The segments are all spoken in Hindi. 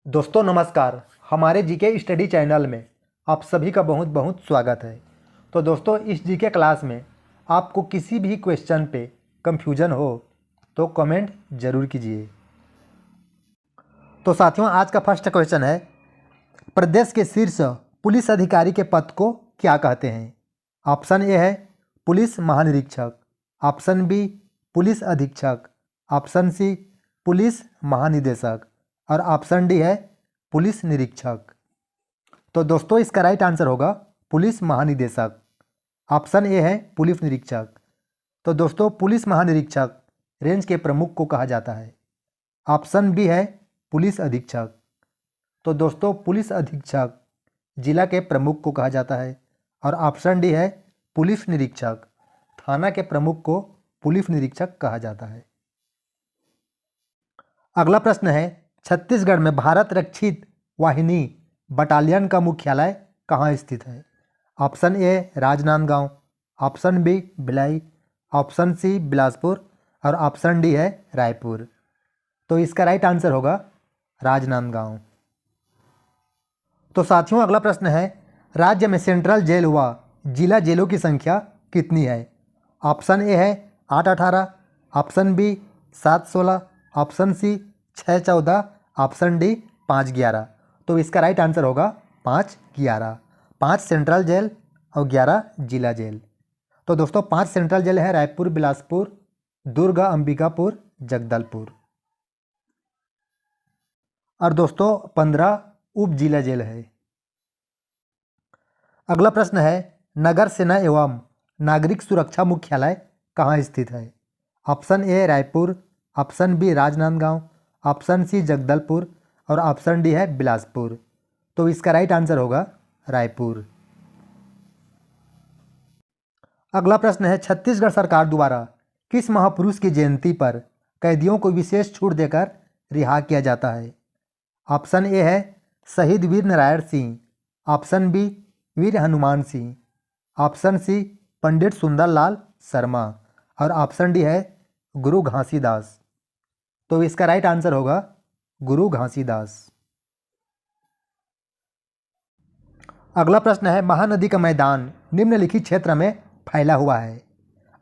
दोस्तों नमस्कार। हमारे जीके स्टडी चैनल में आप सभी का बहुत बहुत स्वागत है। तो दोस्तों इस जीके क्लास में आपको किसी भी क्वेश्चन पे कंफ्यूजन हो तो कमेंट ज़रूर कीजिए। तो साथियों आज का फर्स्ट क्वेश्चन है, प्रदेश के शीर्ष पुलिस अधिकारी के पद को क्या कहते हैं? ऑप्शन ए है पुलिस महानिरीक्षक, ऑप्शन बी पुलिस अधीक्षक, ऑप्शन सी पुलिस महानिदेशक और ऑप्शन डी है पुलिस निरीक्षक। तो दोस्तों इसका राइट आंसर होगा पुलिस महानिदेशक। ऑप्शन ए है पुलिस निरीक्षक। तो दोस्तों पुलिस महानिरीक्षक रेंज के प्रमुख को कहा जाता है। ऑप्शन बी है पुलिस अधीक्षक। तो दोस्तों पुलिस अधीक्षक जिला के प्रमुख को कहा जाता है। और ऑप्शन डी है पुलिस निरीक्षक, थाना के प्रमुख को पुलिस निरीक्षक कहा जाता है। अगला प्रश्न है, छत्तीसगढ़ में भारत रक्षित वाहिनी बटालियन का मुख्यालय कहाँ स्थित है? Option A Rajnandgaon, option B Bhilai, option C Bilaspur और ऑप्शन डी है रायपुर। तो इसका राइट आंसर होगा राजनांदगांव। तो साथियों अगला प्रश्न है, राज्य में सेंट्रल जेल व जिला जेलों की संख्या कितनी है? ऑप्शन ए है 8-18, option B 7-16, option C 6-14, option D 5-11। तो इसका राइट आंसर होगा 5-11। 5 सेंट्रल जेल और 11 जिला जेल। तो दोस्तों 5 सेंट्रल जेल है रायपुर, बिलासपुर, दुर्ग, अंबिकापुर, जगदलपुर। और दोस्तों 15 उप जिला जेल है। अगला प्रश्न है, नगर सेना एवं नागरिक सुरक्षा मुख्यालय कहाँ स्थित है? Option A Raipur, option B Rajnandgaon, option C Jagdalpur और ऑप्शन डी है बिलासपुर। तो इसका राइट आंसर होगा रायपुर। अगला प्रश्न है, छत्तीसगढ़ सरकार द्वारा किस महापुरुष की जयंती पर कैदियों को विशेष छूट देकर रिहा किया जाता है? ऑप्शन ए है शहीद वीर नारायण सिंह, ऑप्शन बी वीर हनुमान सिंह, ऑप्शन सी पंडित सुंदरलाल शर्मा और ऑप्शन डी है गुरु घासीदास। तो इसका राइट आंसर होगा गुरु घासीदास। अगला प्रश्न है, महानदी का मैदान निम्नलिखित क्षेत्र में फैला हुआ है।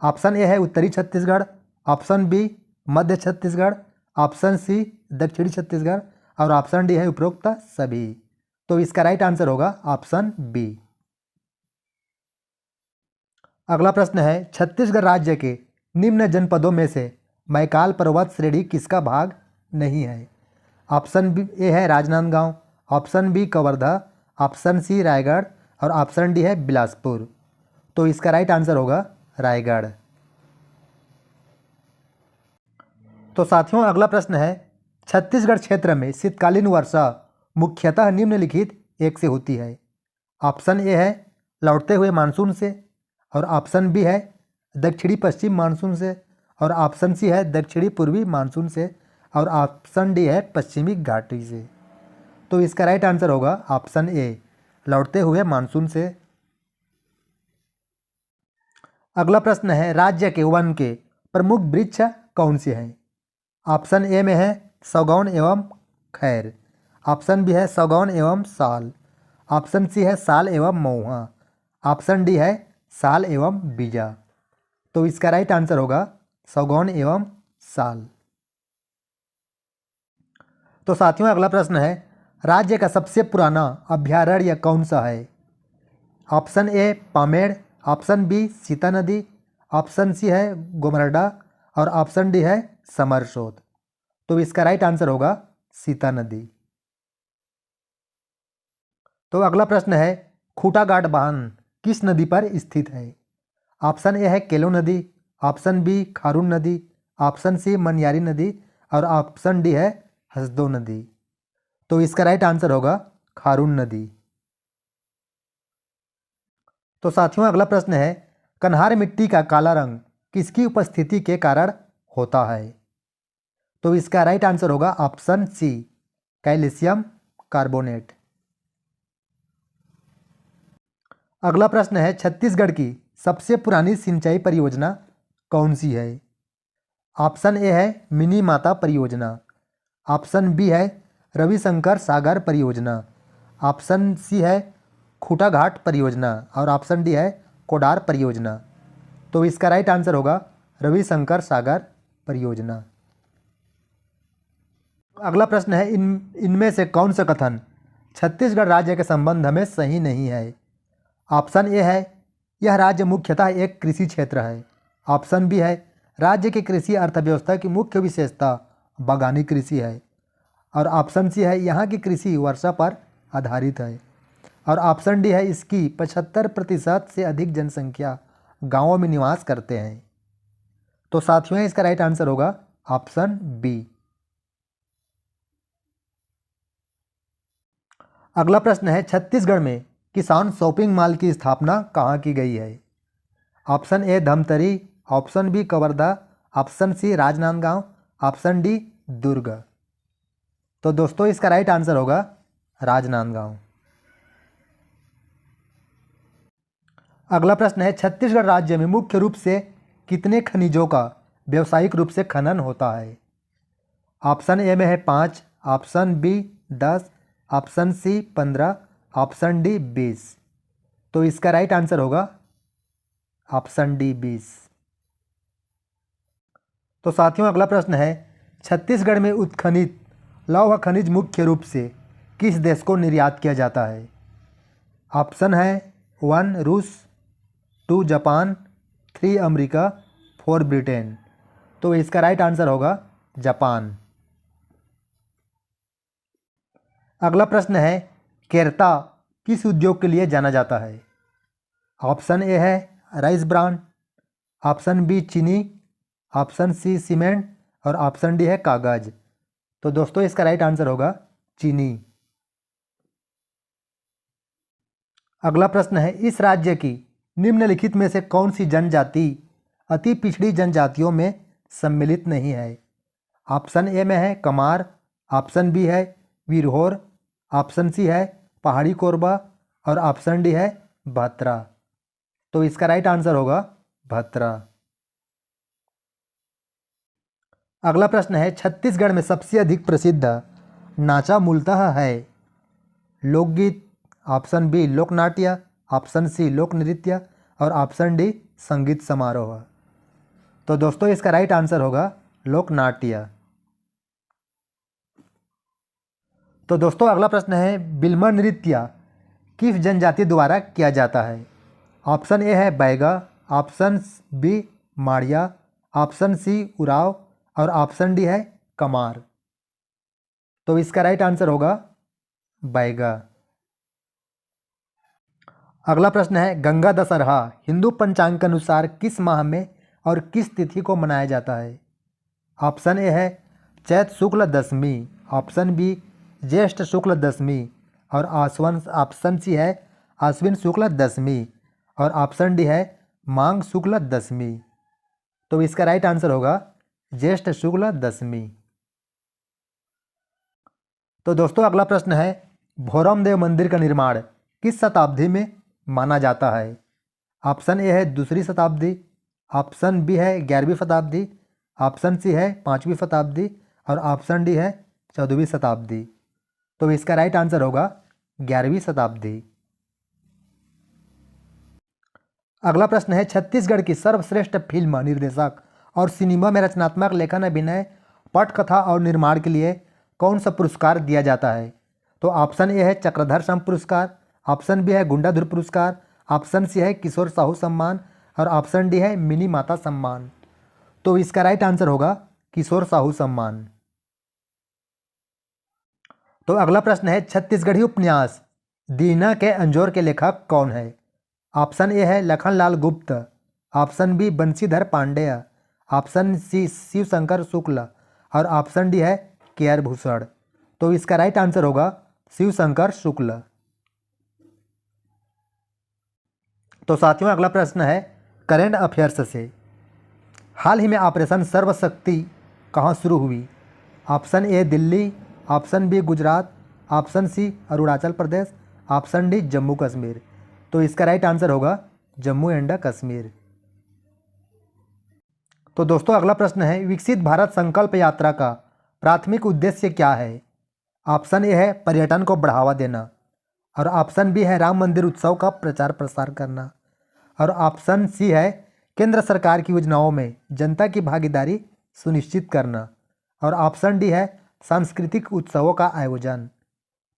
ऑप्शन ए है उत्तरी छत्तीसगढ़, ऑप्शन बी मध्य छत्तीसगढ़, ऑप्शन सी दक्षिणी छत्तीसगढ़ और ऑप्शन डी है उपरोक्त सभी। तो इसका राइट आंसर होगा ऑप्शन बी। अगला प्रश्न है, छत्तीसगढ़ राज्य के निम्न जनपदों में से मैकाल पर्वत श्रेणी किसका भाग नहीं है? ऑप्शन बी ए है Rajnandgaon, option B Kawardha, option C Raigarh और ऑप्शन डी है बिलासपुर। तो इसका राइट आंसर होगा रायगढ़। तो साथियों अगला प्रश्न है, छत्तीसगढ़ क्षेत्र में शीतकालीन वर्षा मुख्यतः निम्नलिखित एक से होती है। ऑप्शन ए है लौटते हुए मानसून से और ऑप्शन बी है दक्षिणी पश्चिम मानसून से और ऑप्शन सी है दक्षिणी पूर्वी मानसून से और ऑप्शन डी है पश्चिमी घाटी से। तो इसका राइट आंसर होगा ऑप्शन ए लौटते हुए मानसून से। अगला प्रश्न है, राज्य के वन के प्रमुख वृक्ष कौन से हैं? ऑप्शन ए में है सागौन एवं खैर, ऑप्शन बी है सागौन एवं साल, ऑप्शन सी है साल एवं महुआ, ऑप्शन डी है साल एवं बीजा। तो इसका राइट आंसर होगा सागौन एवं साल। तो साथियों अगला प्रश्न है, राज्य का सबसे पुराना अभ्यारण्य कौन सा है? Option A Pamed, option B Sitanadi, option सी है गोमरडा और ऑप्शन डी है समरसोत। तो इसका राइट आंसर होगा सीता नदी। तो अगला प्रश्न है, खूटाघाट बांध किस नदी पर स्थित है? ऑप्शन ए है केलो नदी, ऑप्शन बी खारून नदी, ऑप्शन सी मनियारी नदी और ऑप्शन डी है हसदो नदी। तो इसका राइट आंसर होगा खारून नदी। तो साथियों अगला प्रश्न है, कन्हार मिट्टी का काला रंग किसकी उपस्थिति के कारण होता है? तो इसका राइट आंसर होगा ऑप्शन सी कैल्शियम कार्बोनेट। अगला प्रश्न है, छत्तीसगढ़ की सबसे पुरानी सिंचाई परियोजना कौन सी है? ऑप्शन ए है मिनी माता परियोजना, ऑप्शन बी है रविशंकर सागर परियोजना, ऑप्शन सी है खूटाघाट परियोजना और ऑप्शन डी है कोडार परियोजना। तो इसका राइट आंसर होगा रविशंकर सागर परियोजना। अगला प्रश्न है इनमें से कौन सा कथन छत्तीसगढ़ राज्य के संबंध में सही नहीं है। ऑप्शन ए है यह राज्य मुख्यतः एक कृषि क्षेत्र है। ऑप्शन बी है राज्य की कृषि अर्थव्यवस्था की मुख्य विशेषता बागानी कृषि है। और ऑप्शन सी है यहाँ की कृषि वर्षा पर आधारित है। और ऑप्शन डी है इसकी 75% से अधिक जनसंख्या गांवों में निवास करते हैं। तो साथियों इसका राइट आंसर होगा ऑप्शन बी। अगला प्रश्न है छत्तीसगढ़ में किसान शॉपिंग मॉल की स्थापना कहाँ की गई है। Option A Dhamtari, option B Kawardha, option C Rajnandgaon, option D Durg. तो दोस्तों इसका राइट आंसर होगा राजनांदगांव। अगला प्रश्न है छत्तीसगढ़ राज्य में मुख्य रूप से कितने खनिजों का व्यावसायिक रूप से खनन होता है। ऑप्शन ए में है 5, option B 10, option C 15, option D 20। तो इसका राइट आंसर होगा ऑप्शन डी 20। तो साथियों अगला प्रश्न है छत्तीसगढ़ में उत्खनित लौह खनिज मुख्य रूप से किस देश को निर्यात किया जाता है। ऑप्शन है 1 रूस, 2 जापान, 3 अमेरिका, 4 ब्रिटेन। तो इसका राइट आंसर होगा जापान। अगला प्रश्न है केरता किस उद्योग के लिए जाना जाता है। ऑप्शन ए है राइस ब्रांड, ऑप्शन बी चीनी, ऑप्शन सी सीमेंट और ऑप्शन डी है कागज। तो दोस्तों इसका राइट आंसर होगा चीनी। अगला प्रश्न है इस राज्य की निम्नलिखित में से कौन सी जनजाति अति पिछड़ी जनजातियों में सम्मिलित नहीं है। ऑप्शन ए में है कमार, ऑप्शन बी है वीरहोर, ऑप्शन सी है पहाड़ी कोरबा और ऑप्शन डी है भात्रा। तो इसका राइट आंसर होगा भात्रा। अगला प्रश्न है छत्तीसगढ़ में सबसे अधिक प्रसिद्ध नाचा मूलतः है। लोकगीत, ऑप्शन बी लोक नाट्य, ऑप्शन सी लोक नृत्य और ऑप्शन डी संगीत समारोह। तो दोस्तों इसका राइट आंसर होगा लोक नाट्य। तो दोस्तों अगला प्रश्न है बिल्मा नृत्य किस जनजाति द्वारा किया जाता है। ऑप्शन ए है Baiga, option B Madia, option C Oraon और ऑप्शन डी है कमार। तो इसका राइट आंसर होगा बैगा। अगला प्रश्न है गंगा दशहरा हिंदू पंचांग के अनुसार किस माह में और किस तिथि को मनाया जाता है। ऑप्शन ए है चैत शुक्ल दशमी, ऑप्शन बी ज्येष्ठ शुक्ल दशमी और ऑप्शन सी है आश्विन शुक्ल दशमी और ऑप्शन डी है मांग शुक्ल दशमी। तो इसका राइट आंसर होगा ज्येष्ठ शुक्ल दशमी। तो दोस्तों अगला प्रश्न है भोरम देव मंदिर का निर्माण किस शताब्दी में माना जाता है। ऑप्शन ए है 2री शताब्दी, ऑप्शन बी है 11वीं शताब्दी, ऑप्शन सी है 5वीं शताब्दी और ऑप्शन डी है 14वीं शताब्दी। तो इसका राइट आंसर होगा 11वीं शताब्दी। अगला प्रश्न है छत्तीसगढ़ की सर्वश्रेष्ठ फिल्म निर्देशक और सिनेमा में रचनात्मक लेखन, अभिनय, पटकथा और निर्माण के लिए कौन सा पुरस्कार दिया जाता है। तो ऑप्शन ए है चक्रधर सम पुरस्कार, ऑप्शन बी है गुंडाधुर पुरस्कार, ऑप्शन सी है किशोर साहू सम्मान और ऑप्शन डी है मिनी माता सम्मान। तो इसका राइट आंसर होगा किशोर साहू सम्मान। तो अगला प्रश्न है छत्तीसगढ़ी उपन्यास दीना के अंजोर के लेखक कौन है। ऑप्शन ए है Lakhanlal Gupt, option B Banshidhar Pandey, option C Shiv Shankar Shukla और ऑप्शन डी है के.आर. भूषण। तो इसका राइट आंसर होगा शिव शंकर शुक्ल। तो साथियों अगला प्रश्न है करेंट अफेयर्स से हाल ही में ऑपरेशन सर्वशक्ति कहाँ शुरू हुई। Option A Delhi, option B Gujarat, option C Arunachal Pradesh, option D Jammu Kashmir. तो इसका राइट आंसर होगा जम्मू एंड कश्मीर। तो दोस्तों अगला प्रश्न है विकसित भारत संकल्प यात्रा का प्राथमिक उद्देश्य क्या है। ऑप्शन ए है पर्यटन को बढ़ावा देना, और ऑप्शन बी है राम मंदिर उत्सव का प्रचार प्रसार करना, और ऑप्शन सी है केंद्र सरकार की योजनाओं में जनता की भागीदारी सुनिश्चित करना, और ऑप्शन डी है सांस्कृतिक उत्सवों का आयोजन।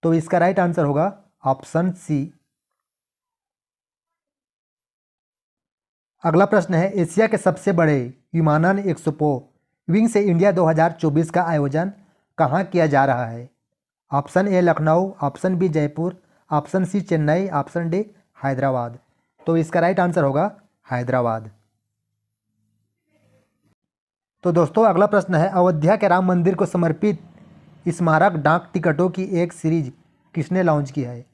तो इसका राइट आंसर होगा ऑप्शन सी। अगला प्रश्न है एशिया के सबसे बड़े विमानन एक्सपो विंग से इंडिया 2024 का आयोजन कहाँ किया जा रहा है? Option A Lucknow, option B Jaipur, option C Chennai, option D Hyderabad. तो इसका राइट आंसर होगा हैदराबाद। तो दोस्तों अगला प्रश्न है अयोध्या के राम मंदिर को समर्पित स्मारक डाक टिकटों की एक सीरीज किसने लॉन्च की है?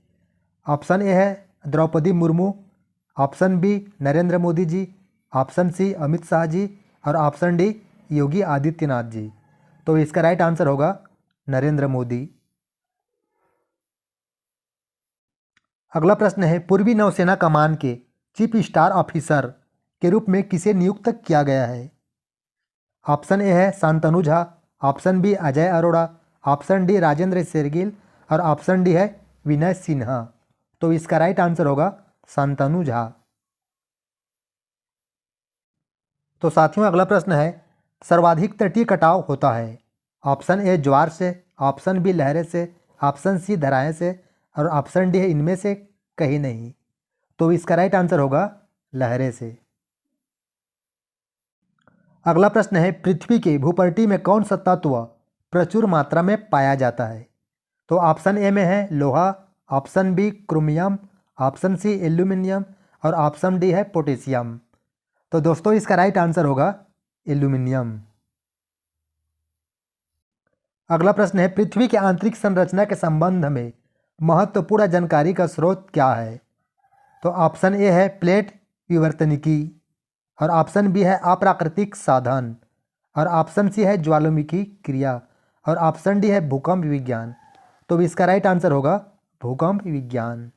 ऑप्शन ए है Draupadi Murmu, option B Narendra Modi ji, option C Amit Shah ji, और ऑप्शन डी योगी आदित्यनाथ जी। तो इसका राइट आंसर होगा नरेंद्र मोदी। अगला प्रश्न है पूर्वी नौसेना कमान के चीफ स्टार ऑफिसर के रूप में किसे नियुक्त किया गया है? ऑप्शन ए है Shantanu Jha, option B Ajay Arora, option D Rajendra Shergill, और ऑप्शन डी है विनय सिन्हा। तो इसका राइट आंसर होगा शांतनु झा। तो साथियों अगला प्रश्न है सर्वाधिक तटीय कटाव होता है? ऑप्शन ए ज्वार से, ऑप्शन बी लहरें से, ऑप्शन सी धाराएं से, और ऑप्शन डी है इनमें से कहीं नहीं। तो इसका राइट आंसर होगा लहरें से। अगला प्रश्न है पृथ्वी के भूपटल में कौन सा तत्व प्रचुर मात्रा में पाया जाता है? तो ऑप्शन ए में है लोहा, option B chromium, option C aluminium, और ऑप्शन डी है पोटेशियम। तो दोस्तों इसका राइट आंसर होगा एल्यूमिनियम। अगला प्रश्न है पृथ्वी की आंतरिक संरचना के संबंध में महत्वपूर्ण जानकारी का स्रोत क्या है? तो ऑप्शन ए है प्लेट विवर्तनिकी, और ऑप्शन बी है अप्राकृतिक साधन, और ऑप्शन सी है ज्वालामुखी क्रिया, और ऑप्शन डी है भूकंप विज्ञान। तो इसका राइट आंसर होगा भूकंप विज्ञान।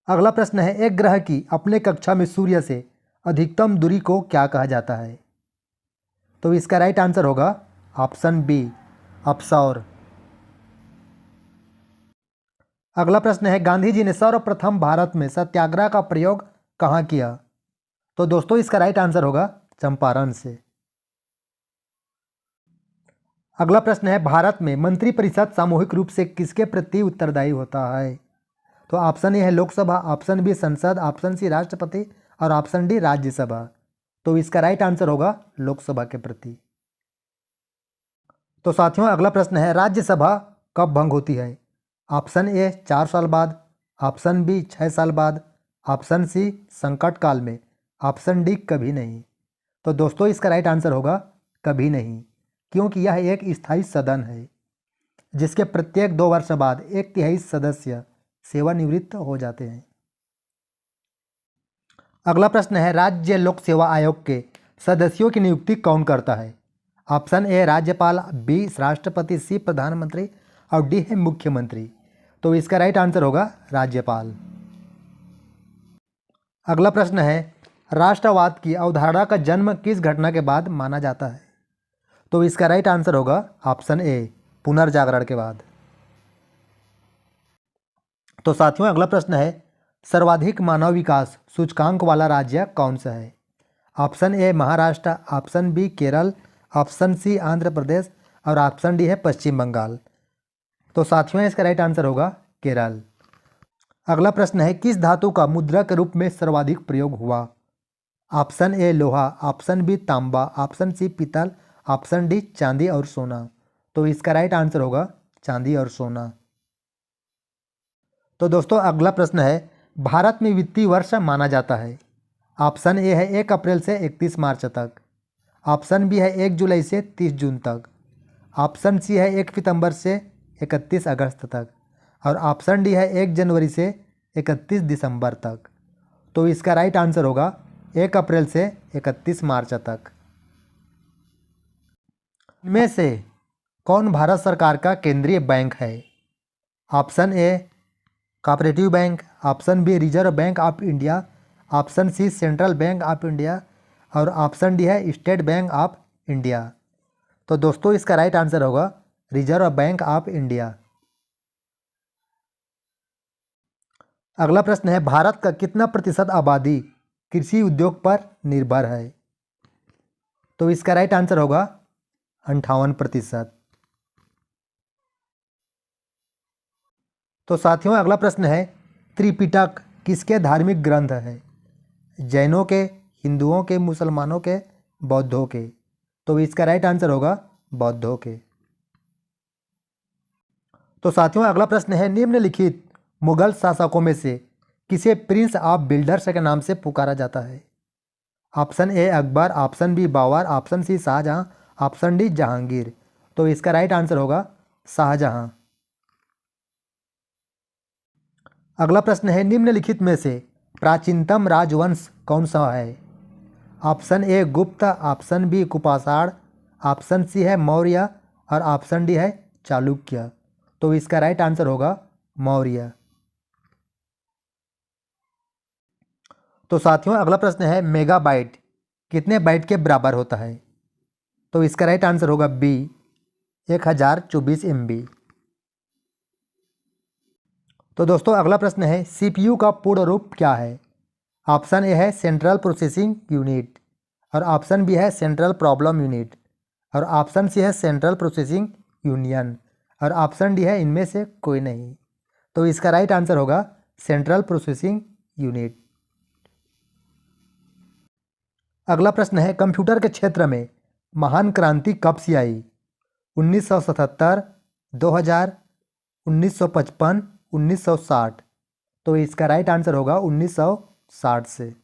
अगला प्रश्न है एक ग्रह की अपने कक्षा में सूर्य से अधिकतम दूरी को क्या कहा जाता है? तो इसका राइट आंसर होगा ऑप्शन बी अपसौर। अगला प्रश्न है गांधी जी ने सर्वप्रथम भारत में सत्याग्रह का प्रयोग कहाँ किया? तो दोस्तों इसका राइट आंसर होगा चंपारण से। अगला प्रश्न है भारत में मंत्रिपरिषद सामूहिक रूप से किसके प्रति उत्तरदायी होता है? तो ऑप्शन ए है लोकसभा, ऑप्शन बी संसद, ऑप्शन सी राष्ट्रपति, और ऑप्शन डी राज्यसभा। तो इसका राइट आंसर होगा लोकसभा के प्रति। तो साथियों अगला प्रश्न है राज्यसभा कब भंग होती है? ऑप्शन ए 4 साल बाद, ऑप्शन बी 6 साल बाद, ऑप्शन सी संकट काल में, ऑप्शन डी कभी नहीं। तो दोस्तों इसका राइट आंसर होगा कभी नहीं, क्योंकि यह एक स्थायी सदन है जिसके प्रत्येक 2 वर्ष बाद 1/3 सदस्य सेवानिवृत्त हो जाते हैं। अगला प्रश्न है राज्य लोक सेवा आयोग के सदस्यों की नियुक्ति कौन करता है? ऑप्शन ए राज्यपाल, बी राष्ट्रपति, सी प्रधानमंत्री, और डी है मुख्यमंत्री। तो इसका राइट आंसर होगा राज्यपाल। अगला प्रश्न है राष्ट्रवाद की अवधारणा का जन्म किस घटना के बाद माना जाता है? तो इसका राइट आंसर होगा ऑप्शन ए पुनर्जागरण के बाद। तो साथियों अगला प्रश्न है सर्वाधिक मानव विकास सूचकांक वाला राज्य कौन सा है? Option A Maharashtra, option B Kerala, option C Andhra Pradesh, और ऑप्शन डी है पश्चिम बंगाल। तो साथियों इसका राइट आंसर होगा केरल। अगला प्रश्न है किस धातु का मुद्रा के रूप में सर्वाधिक प्रयोग हुआ? ऑप्शन ए लोहा, ऑप्शन बी तांबा, ऑप्शन सी पीतल, ऑप्शन डी चांदी और सोना। तो इसका राइट आंसर होगा चांदी और सोना। तो दोस्तों अगला प्रश्न है भारत में वित्तीय वर्ष माना जाता है? ऑप्शन ए है 1 अप्रैल से 31 मार्च तक, ऑप्शन बी है 1 जुलाई से 30 जून तक, ऑप्शन सी है 1 सितंबर से 31 अगस्त तक, और ऑप्शन डी है 1 जनवरी से 31 दिसंबर तक। तो इसका राइट आंसर होगा 1 अप्रैल से 31 मार्च तक। इनमें से कौन भारत सरकार का केंद्रीय बैंक है? Option A cooperative bank, option B Reserve Bank of India, option C Central Bank of India, और ऑप्शन डी है स्टेट बैंक ऑफ इंडिया। तो दोस्तों इसका राइट आंसर होगा रिजर्व बैंक ऑफ इंडिया। अगला प्रश्न है, भारत का कितना प्रतिशत आबादी कृषि उद्योग पर निर्भर है? तो इसका राइट आंसर होगा 58%। तो साथियों अगला प्रश्न है, त्रिपिटक किसके धार्मिक ग्रंथ है? जैनों के, हिंदुओं के, मुसलमानों के, बौद्धों के? तो इसका राइट आंसर होगा बौद्धों के। तो साथियों अगला प्रश्न है, निम्नलिखित मुगल शासकों में से किसे प्रिंस ऑफ बिल्डर्स के नाम से पुकारा जाता है? Option A Akbar, option B Babar, option C Shahjahan, option D Jahangir? तो इसका राइट आंसर होगा शाहजहां। अगला प्रश्न है, निम्नलिखित में से प्राचीनतम राजवंश कौन सा है? ऑप्शन ए गुप्त, ऑप्शन बी कुपाषाण, ऑप्शन सी है मौर्य और ऑप्शन डी है चालुक्य? तो इसका राइट आंसर होगा मौर्य। तो साथियों अगला प्रश्न है, मेगाबाइट कितने बाइट के बराबर होता है? तो इसका राइट आंसर होगा बी 1024 MB। तो दोस्तों अगला प्रश्न है, सीपीयू का पूर्ण रूप क्या है? ऑप्शन ए है सेंट्रल प्रोसेसिंग यूनिट और ऑप्शन बी है सेंट्रल प्रॉब्लम यूनिट और ऑप्शन सी है सेंट्रल प्रोसेसिंग यूनियन और ऑप्शन डी है इनमें से कोई नहीं। तो इसका राइट आंसर होगा सेंट्रल प्रोसेसिंग यूनिट। अगला प्रश्न है, कंप्यूटर के क्षेत्र में महान क्रांति कब से आई? 1977, 2000, 1955, 1960? तो इसका राइट आंसर होगा 1960 से।